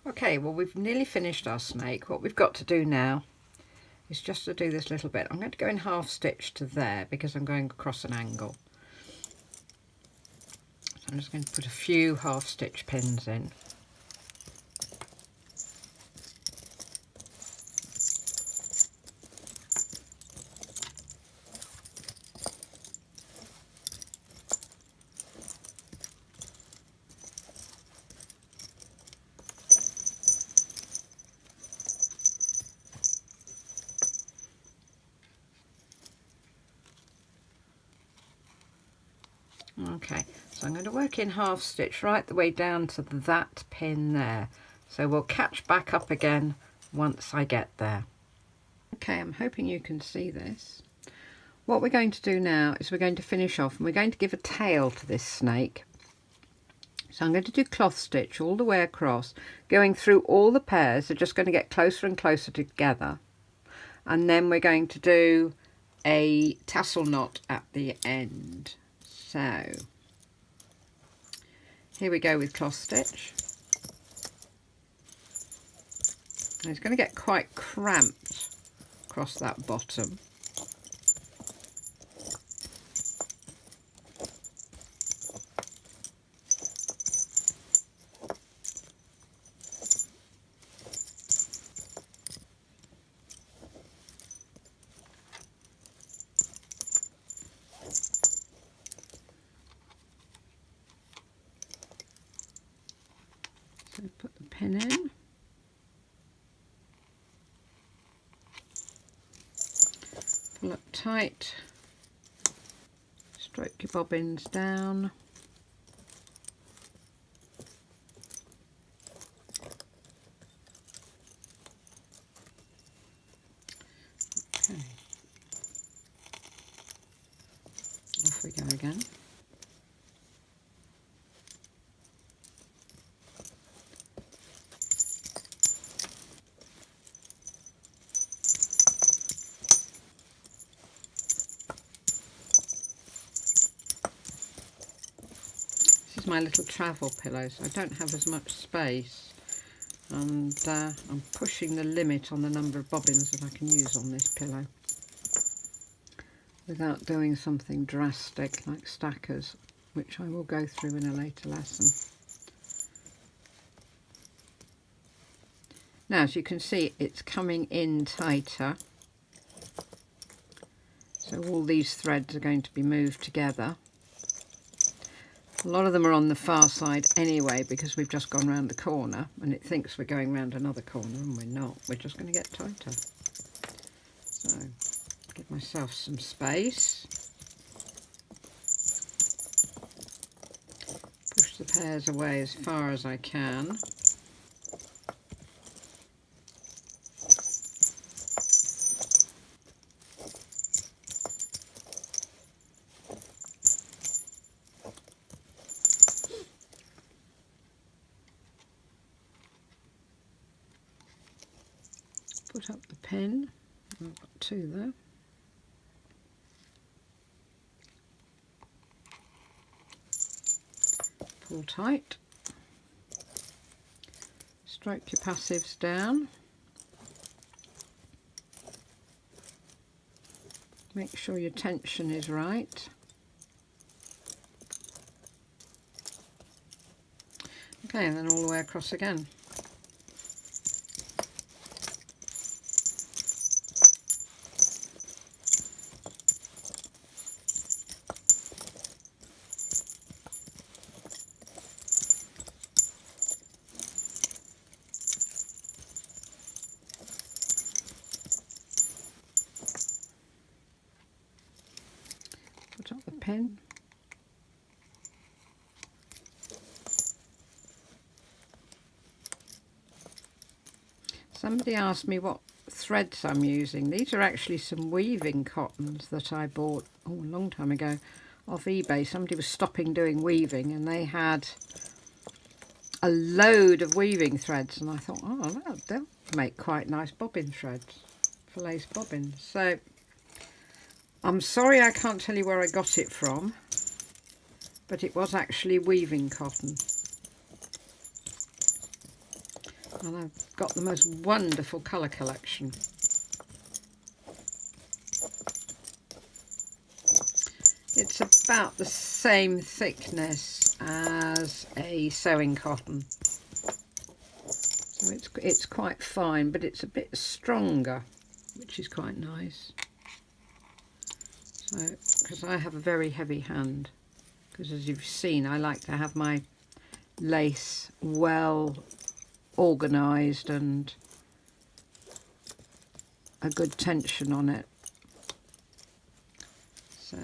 Okay, well, we've nearly finished our snake. What we've got to do now is just to do this little bit. I'm going to go in half stitch to there because I'm going across an angle. So I'm just going to put a few half stitch pins in. Okay, so I'm going to work in half stitch right the way down to that pin there. So we'll catch back up again once I get there. Okay, I'm hoping you can see this. What we're going to do now is we're going to finish off and we're going to give a tail to this snake. So I'm going to do cloth stitch all the way across, going through all the pairs. They're just going to get closer and closer together. And then we're going to do a tassel knot at the end. So here we go with cloth stitch. And it's going to get quite cramped across that bottom. So put the pin in. Pull up tight. Stroke your bobbins down. Okay. Off we go again. This is my little travel pillow, so I don't have as much space, and I'm pushing the limit on the number of bobbins that I can use on this pillow without doing something drastic like stackers, which I will go through in a later lesson. Now, as you can see, it's coming in tighter, so all these threads are going to be moved together. A lot of them are on the far side anyway because we've just gone round the corner and it thinks we're going round another corner and we're not. We're just going to get tighter. So give myself some space. Push the pairs away as far as I can. Put up the pin. I've got two there. Pull tight. Stroke your passives down. Make sure your tension is right. Okay, and then all the way across again. Put up the pin. Somebody asked me what threads I'm using. These are actually some weaving cottons that I bought a long time ago off eBay. Somebody was stopping doing weaving and they had a load of weaving threads, and I thought, oh, they'll make quite nice bobbin threads for lace bobbins. So I'm sorry I can't tell you where I got it from, but it was actually weaving cotton. And I've got the most wonderful colour collection. It's about the same thickness as a sewing cotton. So it's quite fine, but it's a bit stronger, which is quite nice. So, because I have a very heavy hand, because as you've seen, I like to have my lace well organised and a good tension on it. So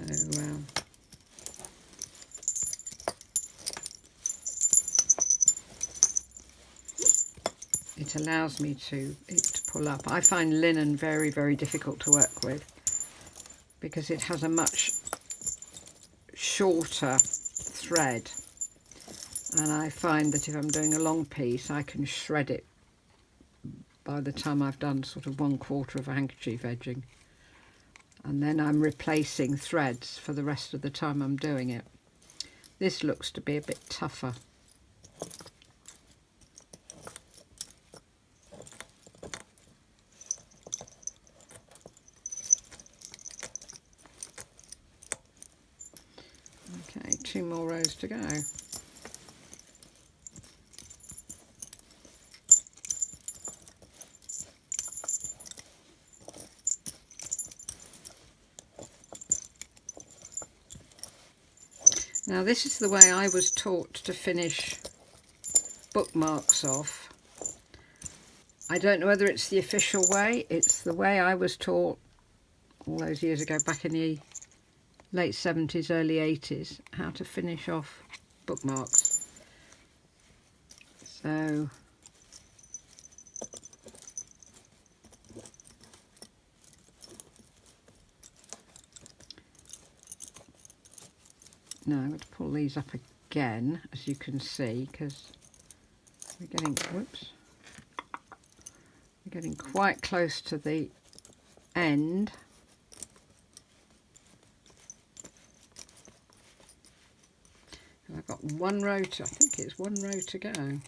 it allows me to pull up. I find linen very, very difficult to work with because it has a much shorter thread, and I find that if I'm doing a long piece I can shred it by the time I've done sort of 1/4 of a handkerchief edging, and then I'm replacing threads for the rest of the time I'm doing it. This looks to be a bit tougher. Okay, 2 more rows to go. Now this is the way I was taught to finish bookmarks off. I don't know whether it's the official way. It's the way I was taught all those years ago, back in the late 70s, early 80s, how to finish off bookmarks. So now I'm going to pull these up again, as you can see, because we're getting, whoops, we're getting quite close to the end. And I've got one row to, I think it's 1 row to go.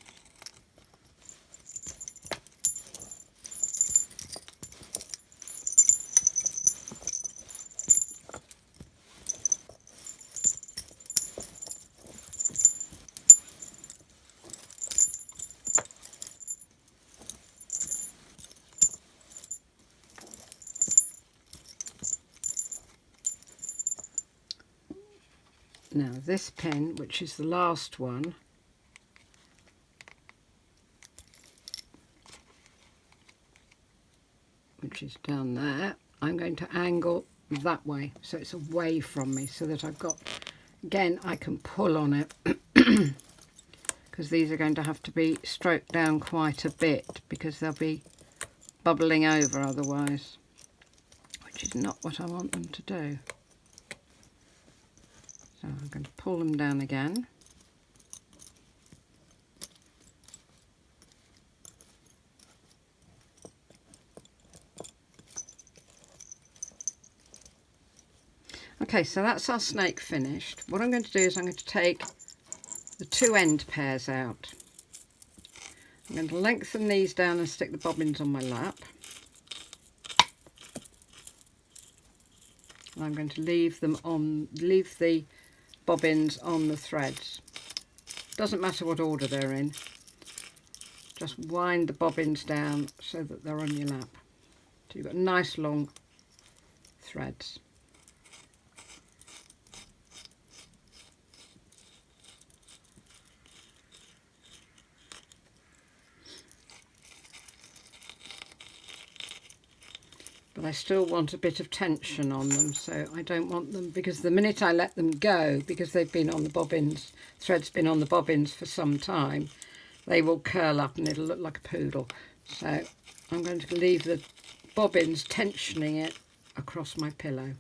Now this pin, which is the last one, which is down there, I'm going to angle that way so it's away from me, so that I've got, again, I can pull on it because these are going to have to be stroked down quite a bit because they'll be bubbling over otherwise, which is not what I want them to do. So I'm going to pull them down again. Okay, so that's our snake finished. What I'm going to do is I'm going to take the 2 end pairs out. I'm going to lengthen these down and stick the bobbins on my lap. And I'm going to leave the bobbins on the threads. Doesn't matter what order they're in. Just wind the bobbins down so that they're on your lap. So you've got nice long threads. But I still want a bit of tension on them, so I don't want them, because the minute I let them go, because they've been on the bobbins, thread's been on the bobbins for some time, they will curl up and it'll look like a poodle. So I'm going to leave the bobbins tensioning it across my pillow.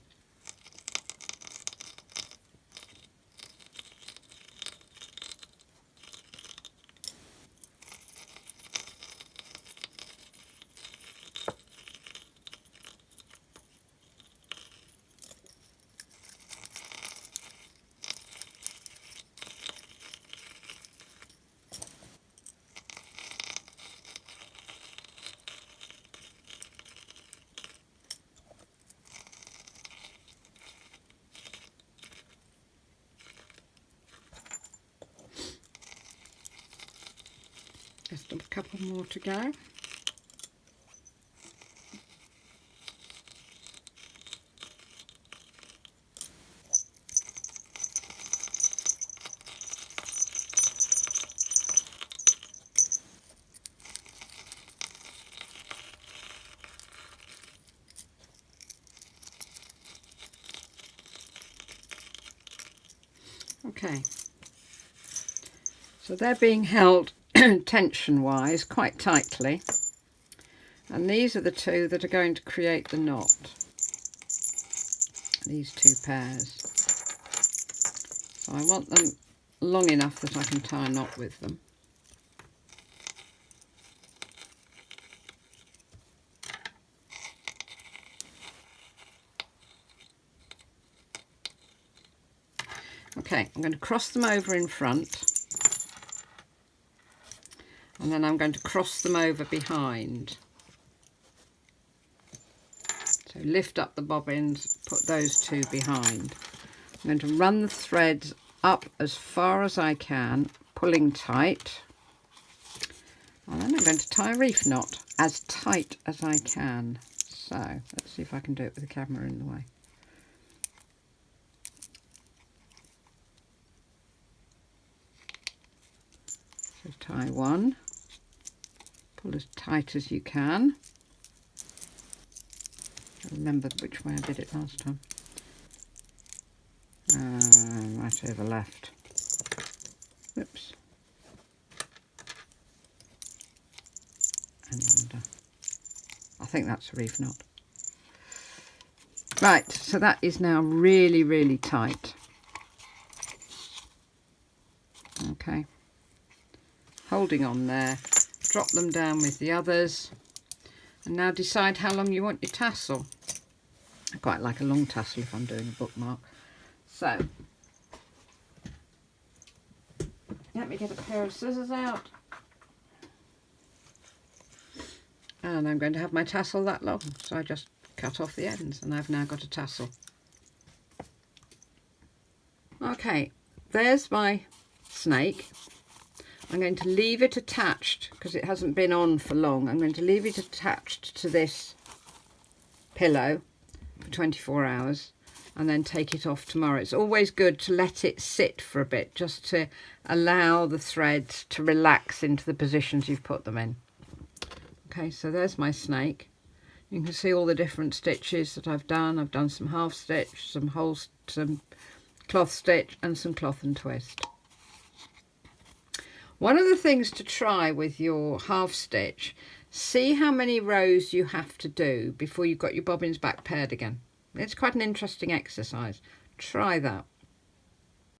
Just a couple more to go. Okay, so they're being held tension wise quite tightly, and these are the two that are going to create the knot, these two pairs. So I want them long enough that I can tie a knot with them. Okay, I'm going to cross them over in front, and then I'm going to cross them over behind. So lift up the bobbins, put those two behind. I'm going to run the threads up as far as I can, pulling tight, and then I'm going to tie a reef knot as tight as I can. So let's see if I can do it with the camera in the way. So tie one, pull as tight as you can. I remember which way I did it last time. Right over left. Oops. And under. I think that's a reef knot. Right, so that is now really, really tight. Okay. Holding on there, drop them down with the others, and now decide how long you want your tassel. I quite like a long tassel if I'm doing a bookmark. So, let me get a pair of scissors out, and I'm going to have my tassel that long, so I just cut off the ends and I've now got a tassel. Okay, there's my snake. I'm going to leave it attached because it hasn't been on for long. I'm going to leave it attached to this pillow for 24 hours and then take it off tomorrow. It's always good to let it sit for a bit just to allow the threads to relax into the positions you've put them in. Okay, so there's my snake. You can see all the different stitches that I've done. I've done some half stitch, some cloth stitch and some cloth and twist. One of the things to try with your half stitch, see how many rows you have to do before you've got your bobbins back paired again. It's quite an interesting exercise. Try that.